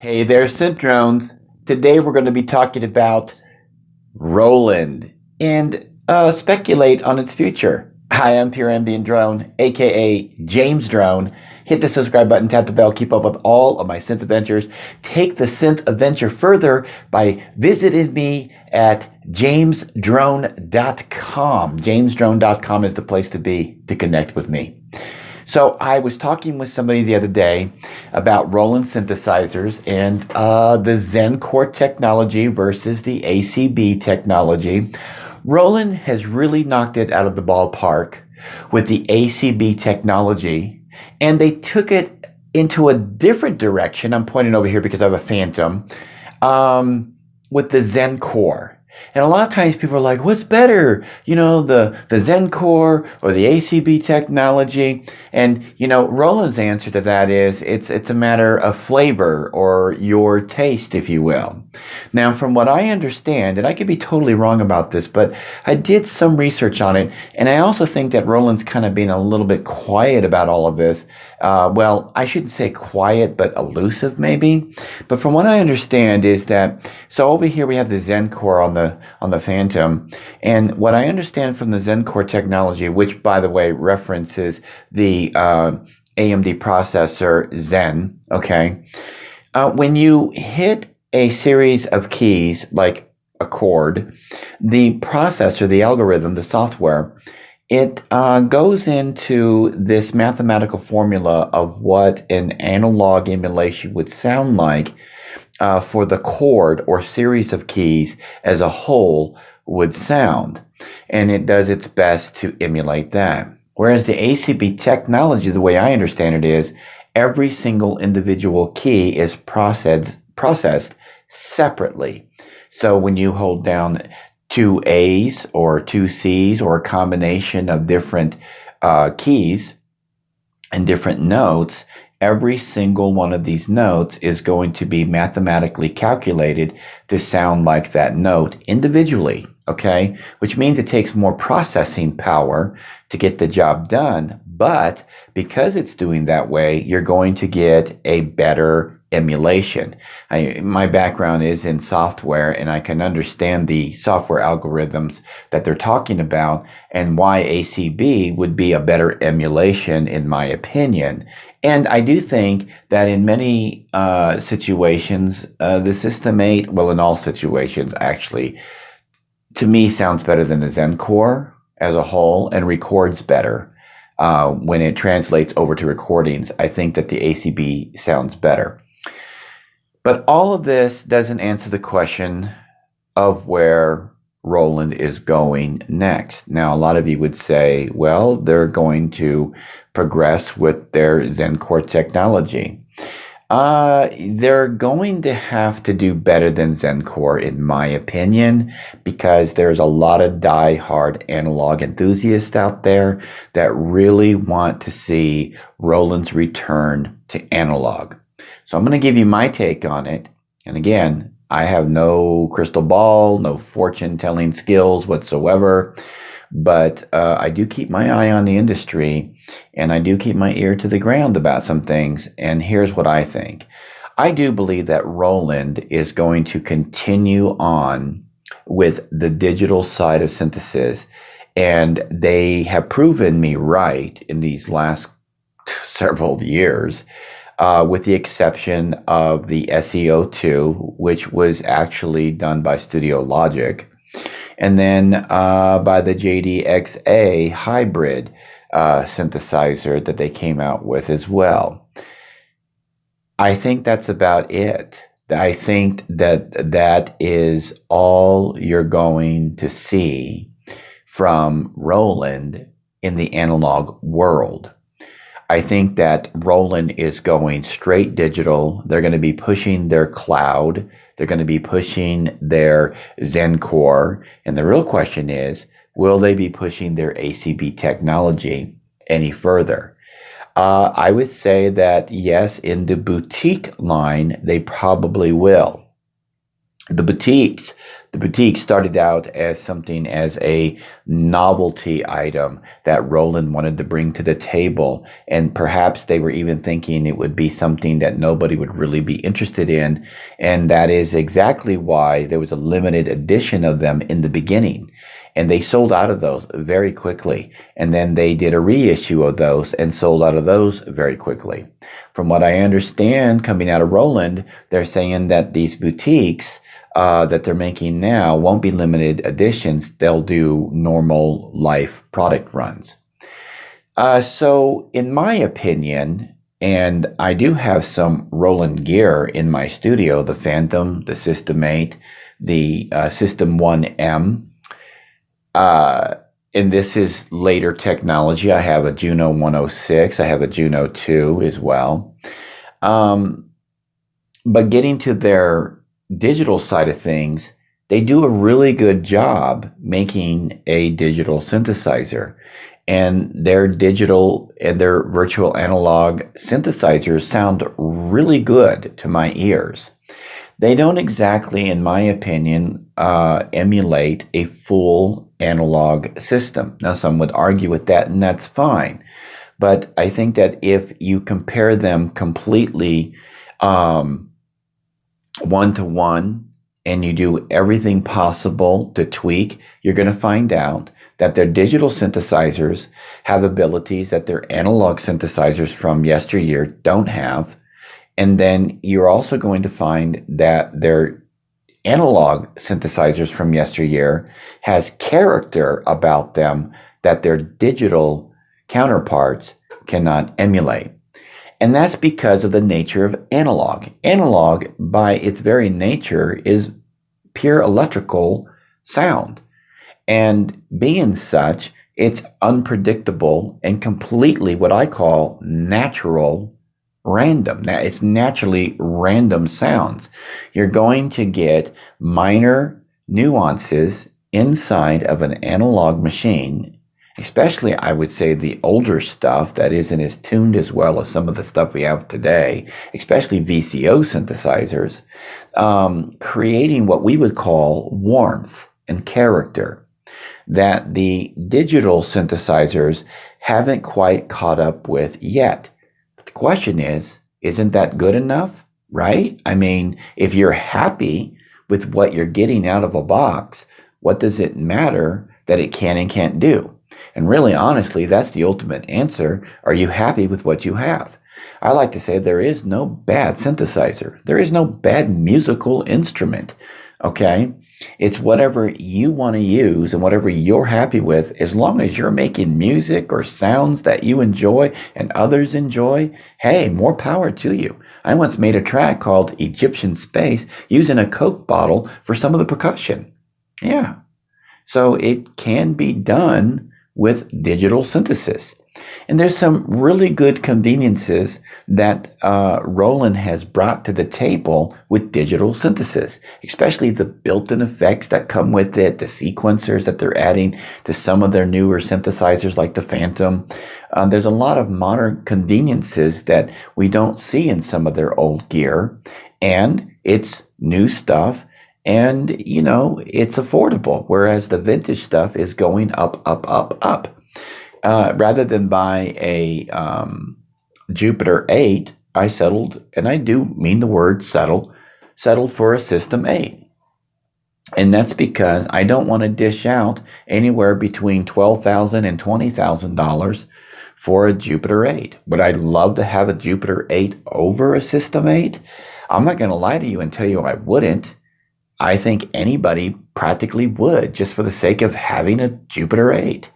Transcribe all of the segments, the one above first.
Hey there, synth drones. Today we're going to be talking about Roland and speculate on its future. Hi, I'm Pure Ambient Drone, aka James Drone. Hit the subscribe button, tap the bell, keep up with all of my synth adventures. Take the synth adventure further by visiting me at jamesdrone.com. Jamesdrone.com is the place to be to connect with me. So I was talking with somebody the other day about Roland synthesizers and the Zen core technology versus the ACB technology. Roland has really knocked it out of the ballpark with the ACB technology, and they took it into a different direction. I'm pointing over here because I have a phantom with the Zen core. And a lot of times people are like, what's better? The Zen core or the ACB technology? And, Roland's answer to that is it's a matter of flavor or your taste, if you will. Now, from what I understand, and I could be totally wrong about this, but I did some research on it. And I also think that Roland's kind of being a little bit quiet about all of this. Well, I shouldn't say quiet, but elusive maybe. But from what I understand is that, so over here we have the Zen core on the Phantom, and what I understand from the Zen core technology, which by the way references the AMD processor Zen, okay, when you hit a series of keys like a chord, the processor, the algorithm, the software, it goes into this mathematical formula of what an analog emulation would sound like for the chord or series of keys as a whole would sound. And it does its best to emulate that. Whereas the ACB technology, the way I understand it, is every single individual key is processed separately. So when you hold down two A's or two C's or a combination of different keys and different notes, every single one of these notes is going to be mathematically calculated to sound like that note individually, okay? Which means it takes more processing power to get the job done. But because it's doing that way, you're going to get a better emulation. My background is in software, and I can understand the software algorithms that they're talking about and why ACB would be a better emulation, in my opinion. And I do think that in many situations, the System 8, well, in all situations, actually, to me, sounds better than the Zen core as a whole and records better. When it translates over to recordings, I think that the ACB sounds better. But all of this doesn't answer the question of where Roland is going next. Now, a lot of you would say, well, they're going to progress with their Zen core technology. They're going to have to do better than Zen core, in my opinion, because there's a lot of die-hard analog enthusiasts out there that really want to see Roland's return to analog. So I'm going to give you my take on it. And again, I have no crystal ball, no fortune-telling skills whatsoever, but I do keep my eye on the industry, and I do keep my ear to the ground about some things, and here's what I think. I do believe that Roland is going to continue on with the digital side of synthesis, and they have proven me right in these last several years. With the exception of the SEO2, which was actually done by Studio Logic, and then by the JDXA hybrid synthesizer that they came out with as well. I think that's about it. I think that that is all you're going to see from Roland in the analog world. I think that Roland is going straight digital. They're going to be pushing their cloud. They're going to be pushing their Zen core. And the real question is, will they be pushing their ACB technology any further? I would say that yes, in the boutique line, they probably will. the boutiques the boutique started out as something as a novelty item that Roland wanted to bring to the table, and perhaps they were even thinking it would be something that nobody would really be interested in, and that is exactly why there was a limited edition of them in the beginning. And they sold out of those very quickly. And then they did a reissue of those and sold out of those very quickly. From what I understand, coming out of Roland, they're saying that these boutiques that they're making now won't be limited editions. They'll do normal life product runs. So, in my opinion, and I do have some Roland gear in my studio, the Phantom, the System 8, the System 1M. And this is later technology. I have a Juno 106. I have a Juno 2 as well. But getting to their digital side of things, they do a really good job making a digital synthesizer. And their digital and their virtual analog synthesizers sound really good to my ears. They don't exactly, in my opinion, emulate a full analog system. Now, some would argue with that, and that's fine. But I think that if you compare them completely one-to-one, and you do everything possible to tweak, you're going to find out that their digital synthesizers have abilities that their analog synthesizers from yesteryear don't have. And then you're also going to find that their analog synthesizers from yesteryear has character about them that their digital counterparts cannot emulate. And that's because of the nature of analog. Analog, by its very nature, is pure electrical sound. And being such, it's unpredictable and completely what I call natural random. Now, it's naturally random sounds. You're going to get minor nuances inside of an analog machine, especially, I would say, the older stuff that isn't as tuned as well as some of the stuff we have today, especially VCO synthesizers, creating what we would call warmth and character that the digital synthesizers haven't quite caught up with yet. The question is, isn't that good enough, right? I mean, if you're happy with what you're getting out of a box, what does it matter that it can and can't do? And really, honestly, that's the ultimate answer. Are you happy with what you have? I like to say there is no bad synthesizer. There is no bad musical instrument, okay? It's whatever you want to use and whatever you're happy with, as long as you're making music or sounds that you enjoy and others enjoy. Hey, more power to you. I once made a track called Egyptian Space using a Coke bottle for some of the percussion. Yeah. So it can be done with digital synthesis. And there's some really good conveniences that Roland has brought to the table with digital synthesis, especially the built-in effects that come with it, the sequencers that they're adding to some of their newer synthesizers like the Phantom. There's a lot of modern conveniences that we don't see in some of their old gear, and it's new stuff. And, it's affordable, whereas the vintage stuff is going up, up, up, up. Rather than buy a Jupiter 8, I settled, and I do mean the word settled for a System 8. And that's because I don't want to dish out anywhere between $12,000 and $20,000 for a Jupiter 8. Would I love to have a Jupiter 8 over a System 8? I'm not going to lie to you and tell you I wouldn't. I think anybody practically would, just for the sake of having a Jupiter 8.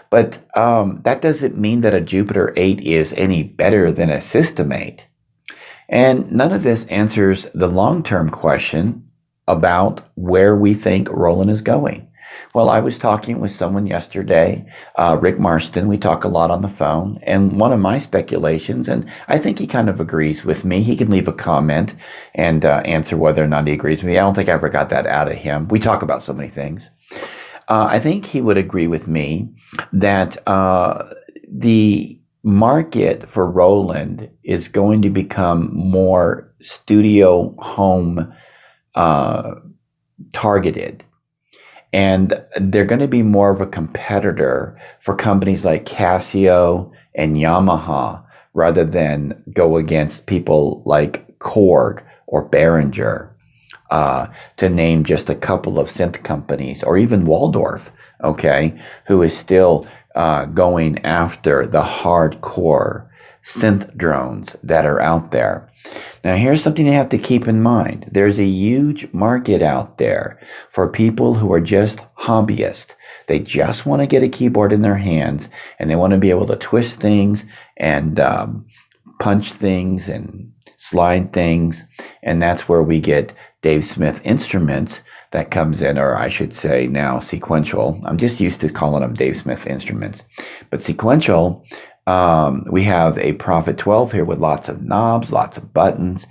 But that doesn't mean that a Jupiter 8 is any better than a System 8. And none of this answers the long-term question about where we think Roland is going. Well, I was talking with someone yesterday, Rick Marston. We talk a lot on the phone. And one of my speculations, and I think he kind of agrees with me. He can leave a comment and answer whether or not he agrees with me. I don't think I ever got that out of him. We talk about so many things. I think he would agree with me that the market for Roland is going to become more studio home uh, targeted. And they're going to be more of a competitor for companies like Casio and Yamaha rather than go against people like Korg or Behringer, to name just a couple of synth companies, or even Waldorf, okay, who is still going after the hardcore synth drones that are out there. Now, here's something you have to keep in mind. There's a huge market out there for people who are just hobbyists. They just want to get a keyboard in their hands, and they want to be able to twist things and punch things and slide things. And that's where we get Dave Smith Instruments that comes in, or I should say now Sequential. I'm just used to calling them Dave Smith Instruments. But Sequential, we have a Prophet 12 here with lots of knobs, lots of buttons,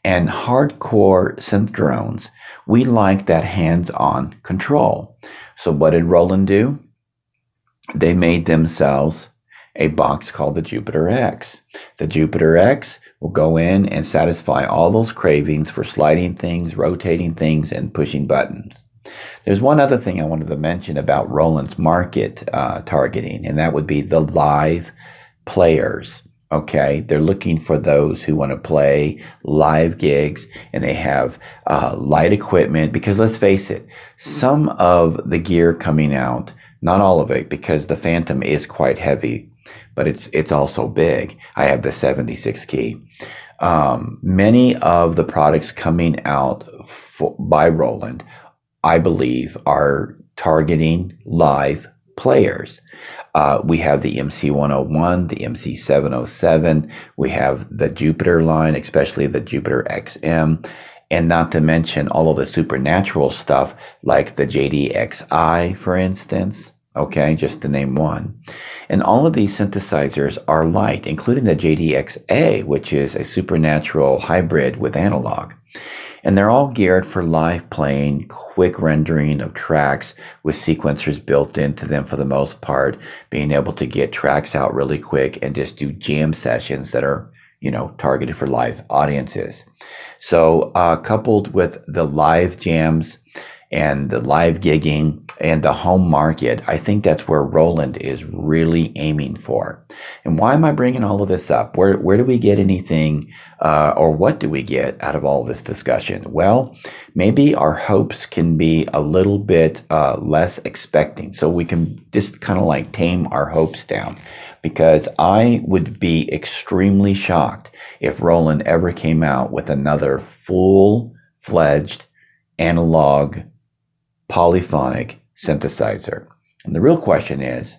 and hardcore synth drones. We like that hands-on control. So what did Roland do? They made themselves a box called the Jupiter X. The Jupiter X will go in and satisfy all those cravings for sliding things, rotating things, and pushing buttons. There's one other thing I wanted to mention about Roland's market targeting, and that would be the live players. Okay, they're looking for those who want to play live gigs, and they have light equipment, because let's face it, some of the gear coming out, not all of it, because the Phantom is quite heavy, but it's also big. I have the 76 key. Many of the products coming out by Roland, I believe, are targeting live players. We have the MC101, the MC707. We have the Jupiter line, especially the Jupiter XM, and not to mention all of the supernatural stuff like the JDXI, for instance. Okay, just to name one. And all of these synthesizers are light, including the JDXA, which is a supernatural hybrid with analog. And they're all geared for live playing, quick rendering of tracks with sequencers built into them for the most part, being able to get tracks out really quick and just do jam sessions that are, targeted for live audiences. So coupled with the live jams and the live gigging and the home market, I think that's where Roland is really aiming for. And why am I bringing all of this up? Where do we get anything, or what do we get out of all this discussion? Well, maybe our hopes can be a little bit less expecting, so we can just kind of like tame our hopes down. Because I would be extremely shocked if Roland ever came out with another full-fledged analog polyphonic synthesizer. And the real question is,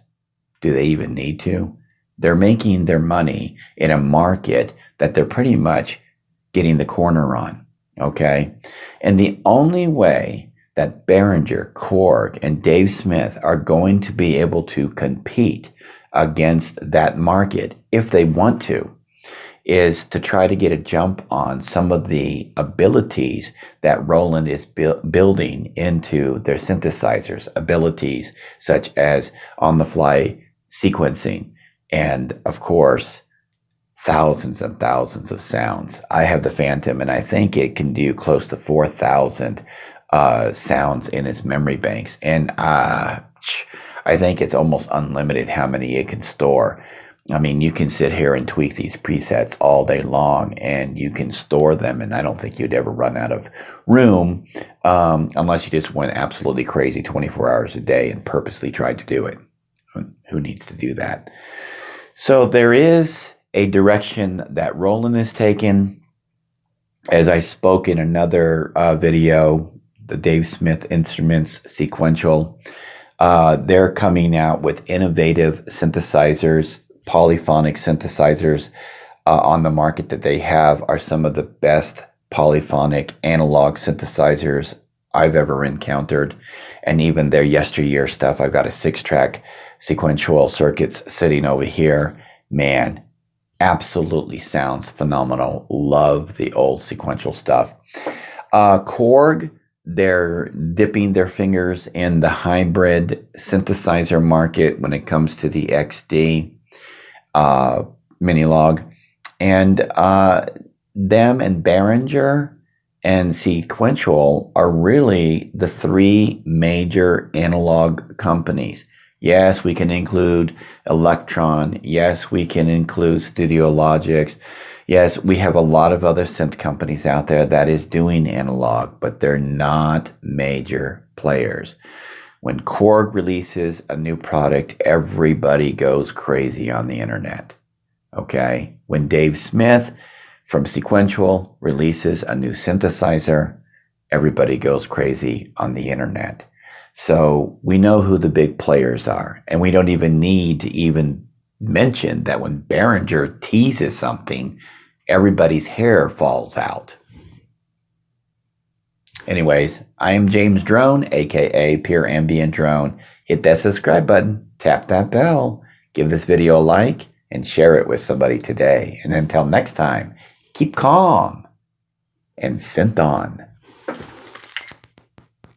do they even need to? They're making their money in a market that they're pretty much getting the corner on, okay? And the only way that Behringer, Korg, and Dave Smith are going to be able to compete against that market, if they want to, is to try to get a jump on some of the abilities that Roland is building into their synthesizers, abilities such as on-the-fly sequencing, and of course, thousands and thousands of sounds. I have the Phantom, and I think it can do close to 4,000 sounds in its memory banks, and I think it's almost unlimited how many it can store. I mean, you can sit here and tweak these presets all day long, and you can store them, and I don't think you'd ever run out of room unless you just went absolutely crazy 24 hours a day and purposely tried to do it. Who needs to do that? So there is a direction that Roland is taking. As I spoke in another video, the Dave Smith Instruments Sequential, they're coming out with innovative synthesizers. Polyphonic synthesizers on the market that they have are some of the best polyphonic analog synthesizers I've ever encountered. And even their yesteryear stuff, I've got a 6-track sequential circuits sitting over here. Man, absolutely sounds phenomenal. Love the old sequential stuff. Korg, they're dipping their fingers in the hybrid synthesizer market when it comes to the XD mini log, and them and Behringer and sequential are really the three major analog companies. Yes, we can include Electron. Yes, we can include Studio Logics. Yes, we have a lot of other synth companies out there that is doing analog, but they're not major players. When Korg releases a new product, everybody goes crazy on the internet. Okay? When Dave Smith from Sequential releases a new synthesizer, everybody goes crazy on the internet. So we know who the big players are, and we don't even need to even mention that when Behringer teases something, everybody's hair falls out. Anyways, I am James Drone, aka Pure Ambient Drone. Hit that subscribe button, tap that bell, give this video a like, and share it with somebody today. And until next time, keep calm and synth on.